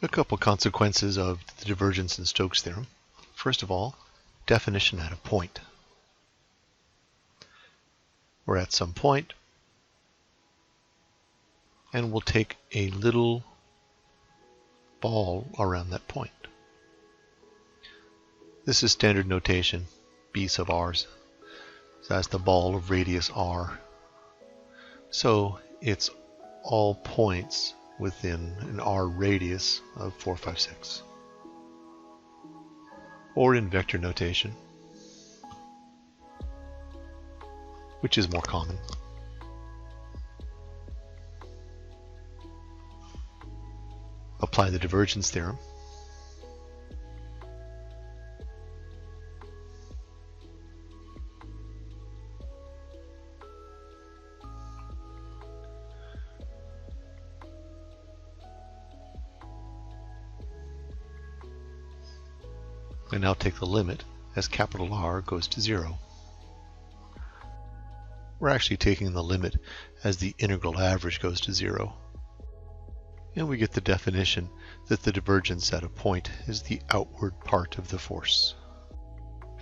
A couple consequences of the divergence in Stokes' theorem. First of all, definition at a point. We're at some point, and we'll take a little ball around that point. This is standard notation, b sub r. So that's the ball of radius r. So it's all points within an r radius of 4, 5, 6. Or in vector notation, which is more common. Apply the divergence theorem. And now take the limit as capital R goes to 0. We're actually taking the limit as the integral average goes to 0. And we get the definition that the divergence at a point is the outward part of the force.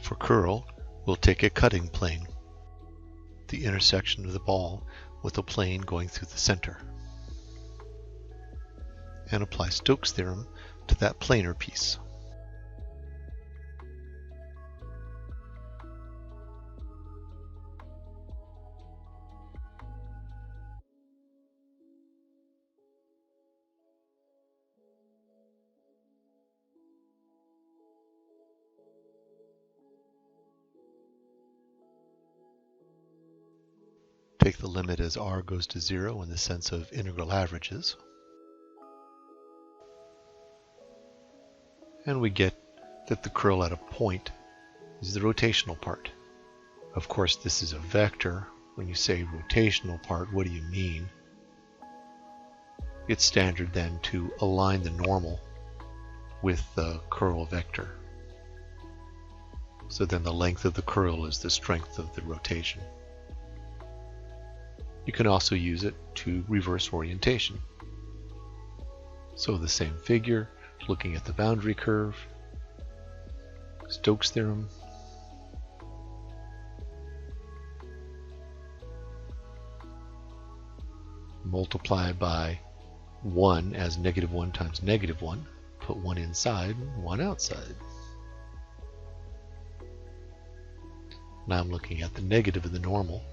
For curl, we'll take a cutting plane, the intersection of the ball with a plane going through the center, and apply Stokes' theorem to that planar piece. Take the limit as r goes to 0 in the sense of integral averages. And we get that the curl at a point is the rotational part. Of course, this is a vector. When you say rotational part, what do you mean? It's standard then to align the normal with the curl vector. So then the length of the curl is the strength of the rotation. You can also use it to reverse orientation. So the same figure, looking at the boundary curve, Stokes' theorem, multiply by 1 as -1 times -1, put 1 inside, 1 outside. Now I'm looking at the negative of the normal.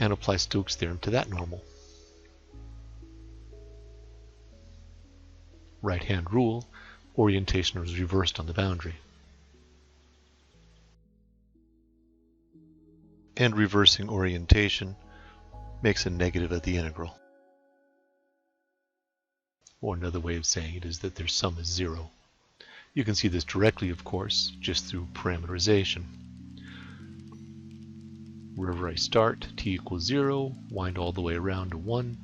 And apply Stokes' theorem to that normal. Right-hand rule, orientation is reversed on the boundary. And reversing orientation makes a negative of the integral. Or another way of saying it is that their sum is 0. You can see this directly, of course, just through parameterization. Wherever I start, t equals 0, wind all the way around to 1.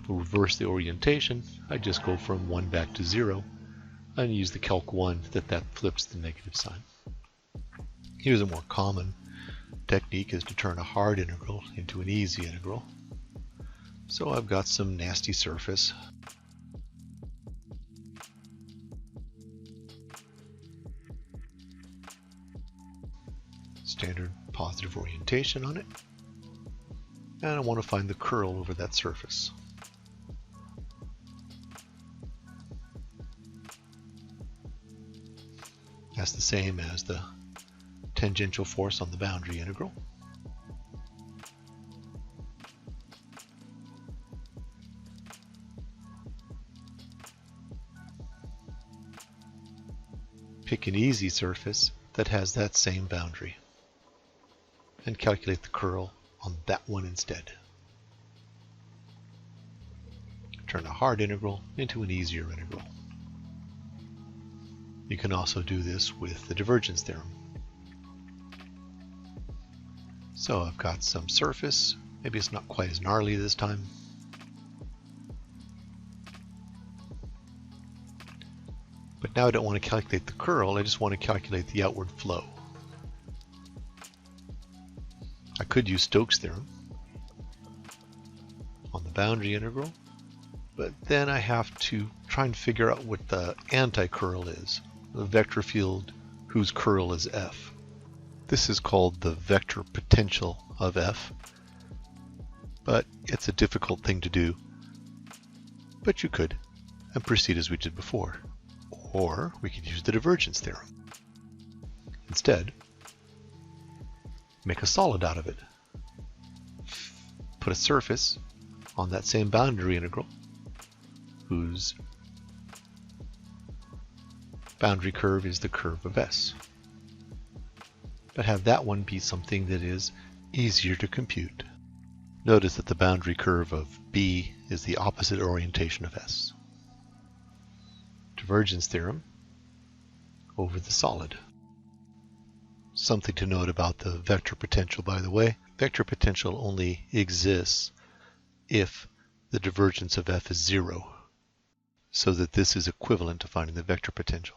To reverse the orientation, I just go from 1 back to 0 and use the calc 1 that flips the negative sign. Here's a more common technique, is to turn a hard integral into an easy integral. So I've got some nasty surface. Standard positive orientation on it, and I want to find the curl over that surface. That's the same as the tangential force on the boundary integral. Pick an easy surface that has that same boundary, and calculate the curl on that one instead. Turn a hard integral into an easier integral. You can also do this with the divergence theorem. So I've got some surface, maybe it's not quite as gnarly this time. But now I don't want to calculate the curl, I just want to calculate the outward flow. I could use Stokes' theorem boundary integral, but then I have to try and figure out what the anti-curl is, the vector field whose curl is f. This is called the vector potential of f, but it's a difficult thing to do. But you could, and proceed as we did before. Or we could use the divergence theorem. Instead, make a solid out of it. Put a surface on that same boundary integral whose boundary curve is the curve of S. But have that one be something that is easier to compute. Notice that the boundary curve of B is the opposite orientation of S. Divergence theorem over the solid. Something to note about the vector potential, by the way. Vector potential only exists if the divergence of f is 0, so that this is equivalent to finding the vector potential.